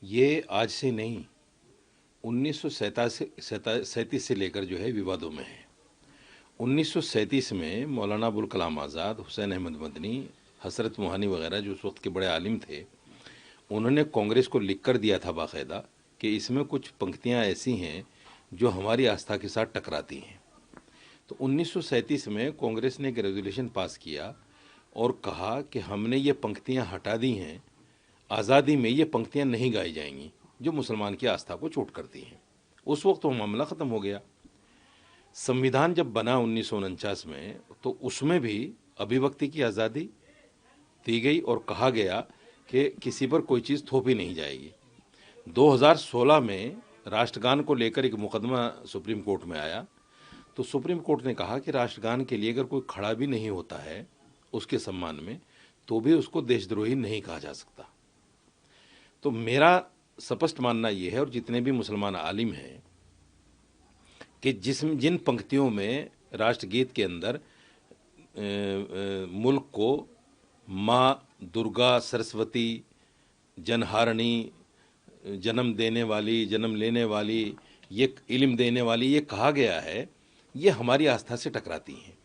ये आज से नहीं, 1937 से लेकर जो है विवादों में है। 1937 में मौलाना अबुल कलाम आज़ाद, हुसैन अहमद मदनी, हसरत मोहानी वगैरह जो उस वक्त के बड़े आलिम थे, उन्होंने कांग्रेस को लिख कर दिया था बाकायदा कि इसमें कुछ पंक्तियां ऐसी हैं जो हमारी आस्था के साथ टकराती हैं। तो 1937 में कांग्रेस ने एक रेजोल्यूशन पास किया और कहा कि हमने ये पंक्तियां हटा दी हैं, आज़ादी में ये पंक्तियां नहीं गाई जाएंगी जो मुसलमान की आस्था को चोट करती हैं। उस वक्त वो मामला ख़त्म हो गया। संविधान जब बना 1949 में, तो उसमें भी अभिव्यक्ति की आज़ादी दी गई और कहा गया कि किसी पर कोई चीज़ थोपी नहीं जाएगी। 2016 में राष्ट्रगान को लेकर एक मुकदमा सुप्रीम कोर्ट में आया, तो सुप्रीम कोर्ट ने कहा कि राष्ट्रगान के लिए अगर कोई खड़ा भी नहीं होता है उसके सम्मान में, तो भी उसको देशद्रोही नहीं कहा जा सकता। तो मेरा स्पष्ट मानना यह है, और जितने भी मुसलमान आलिम हैं, कि जिन पंक्तियों में राष्ट्रगीत के अंदर मुल्क को माँ दुर्गा, सरस्वती, जनहारणी, जन्म देने वाली, जन्म लेने वाली, ये इल्म देने वाली ये कहा गया है, ये हमारी आस्था से टकराती हैं।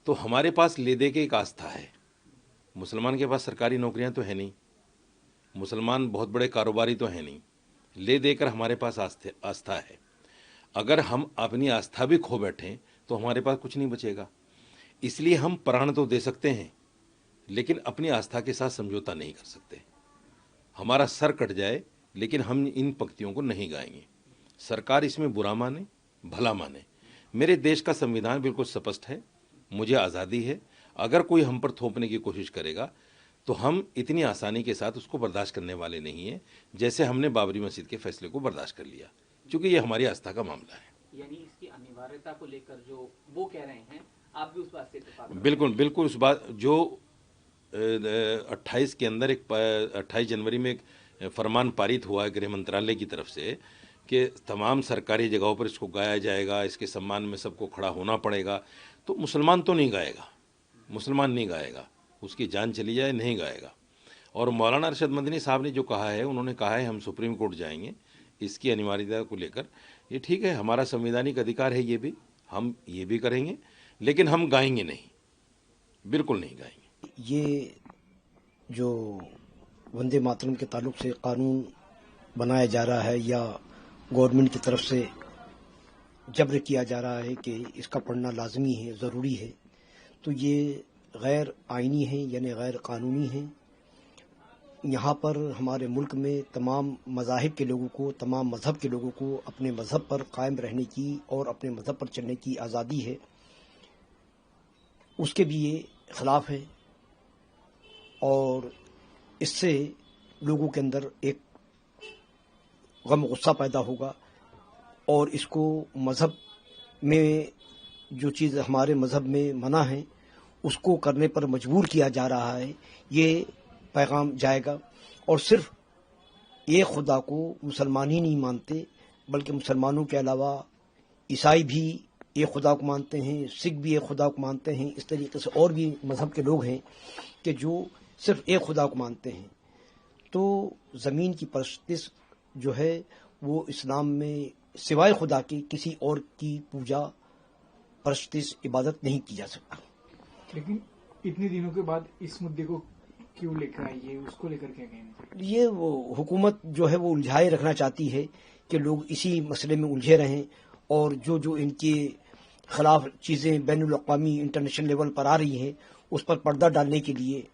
तो हमारे पास ले दे के एक आस्था है। मुसलमान के पास सरकारी नौकरियां तो है नहीं, मुसलमान बहुत बड़े कारोबारी तो है नहीं, ले देकर हमारे पास आस्था है। अगर हम अपनी आस्था भी खो बैठें तो हमारे पास कुछ नहीं बचेगा। इसलिए हम प्राण तो दे सकते हैं, लेकिन अपनी आस्था के साथ समझौता नहीं कर सकते। हमारा सर कट जाए लेकिन हम इन पंक्तियों को नहीं गाएंगे। सरकार इसमें बुरा माने भला माने, मेरे देश का संविधान बिल्कुल स्पष्ट है, मुझे आज़ादी है। अगर कोई हम पर थोपने की कोशिश करेगा तो हम इतनी आसानी के साथ उसको बर्दाश्त करने वाले नहीं हैं, जैसे हमने बाबरी मस्जिद के फैसले को बर्दाश्त कर लिया, क्योंकि ये हमारी आस्था का मामला है। यानी इसकी अनिवार्यता को लेकर जो वो कह रहे हैं, आप भी उस बात से इत्तेफाक करते हैं? बिल्कुल बिल्कुल। उस बात जो 28 के अंदर 28 जनवरी में एक फरमान पारित हुआ है गृह मंत्रालय की तरफ से कि तमाम सरकारी जगहों पर इसको गाया जाएगा, इसके सम्मान में सबको खड़ा होना पड़ेगा। तो मुसलमान तो नहीं गाएगा, मुसलमान नहीं गाएगा, उसकी जान चली जाए नहीं गाएगा। और मौलाना अरशद मदनी साहब ने जो कहा है, उन्होंने कहा है हम सुप्रीम कोर्ट जाएंगे इसकी अनिवार्यता को लेकर। ये ठीक है, हमारा संवैधानिक अधिकार है, ये भी हम ये भी करेंगे, लेकिन हम गाएंगे नहीं, बिल्कुल नहीं गाएंगे। ये जो वंदे मातरम के ताल्लुक से कानून बनाया जा रहा है या गवर्नमेंट की तरफ से जब्र किया जा रहा है कि इसका पढ़ना लाजमी है, ज़रूरी है, तो ये गैर आइनी है, यानी गैर कानूनी है। यहाँ पर हमारे मुल्क में तमाम मज़ाहिब के लोगों को, तमाम मज़हब के लोगों को अपने मज़हब पर कायम रहने की और अपने मज़हब पर चलने की आज़ादी है, उसके भी ये ख़िलाफ़ है। और इससे लोगों के अंदर एक गम गुस्सा पैदा होगा और इसको मज़हब में जो चीज़ हमारे मज़हब में मना है उसको करने पर मजबूर किया जा रहा है, ये पैगाम जाएगा। और सिर्फ एक खुदा को मुसलमान ही नहीं मानते, बल्कि मुसलमानों के अलावा ईसाई भी एक खुदा को मानते हैं, सिख भी एक खुदा को मानते हैं। इस तरीके से और भी मज़हब के लोग हैं कि जो सिर्फ एक खुदा को मानते हैं। तो ज़मीन की परस्तिश जो है वो इस्लाम में सिवाय खुदा के किसी और की पूजा, परस्तिश, इबादत नहीं की जा सकता। लेकिन इतने दिनों के बाद इस मुद्दे को क्यों लेकर आई है, उसको लेकर क्या कहना? ये वो हुकूमत जो है वो उलझाए रखना चाहती है कि लोग इसी मसले में उलझे रहें, और जो जो इनके खिलाफ चीज़ें बैनुल अक़वामी इंटरनेशनल लेवल पर आ रही हैं उस पर पर्दा डालने के लिए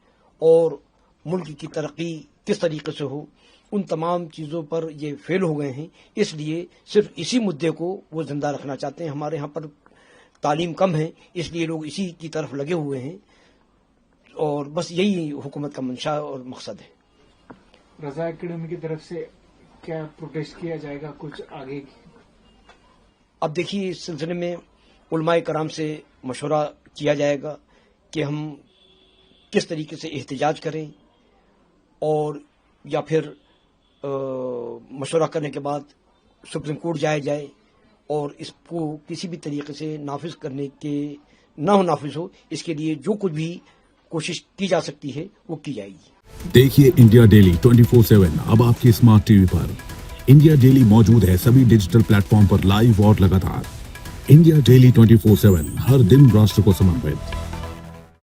और मुल्क की तरक्की किस तरीके से हो, उन तमाम चीज़ों पर ये फेल हो गए हैं। इसलिए सिर्फ इसी मुद्दे को वो जिंदा रखना चाहते हैं। हमारे यहाँ पर तालीम कम है, इसलिए लोग इसी की तरफ लगे हुए हैं, और बस यही हुकूमत का मंशा और मकसद है। रज़ा एकेडमी की तरफ से क्या प्रोटेस्ट किया जाएगा कुछ आगे? अब देखिए, इस सिलसिले में उलमाए कराम से मशवरा किया जाएगा कि हम किस तरीके से एहतजाज करें, और या फिर मशवरा करने के बाद सुप्रीम कोर्ट जाया जाए और इसको किसी भी तरीके से नाफिज करने के ना हो नाफिज हो, इसके लिए जो कुछ भी कोशिश की जा सकती है वो की जाएगी। देखिए इंडिया डेली 24/7 अब आपके स्मार्ट टीवी पर। इंडिया डेली मौजूद है सभी डिजिटल प्लेटफॉर्म पर लाइव और लगातार। इंडिया डेली 24/7 हर दिन राष्ट्र को समर्पित।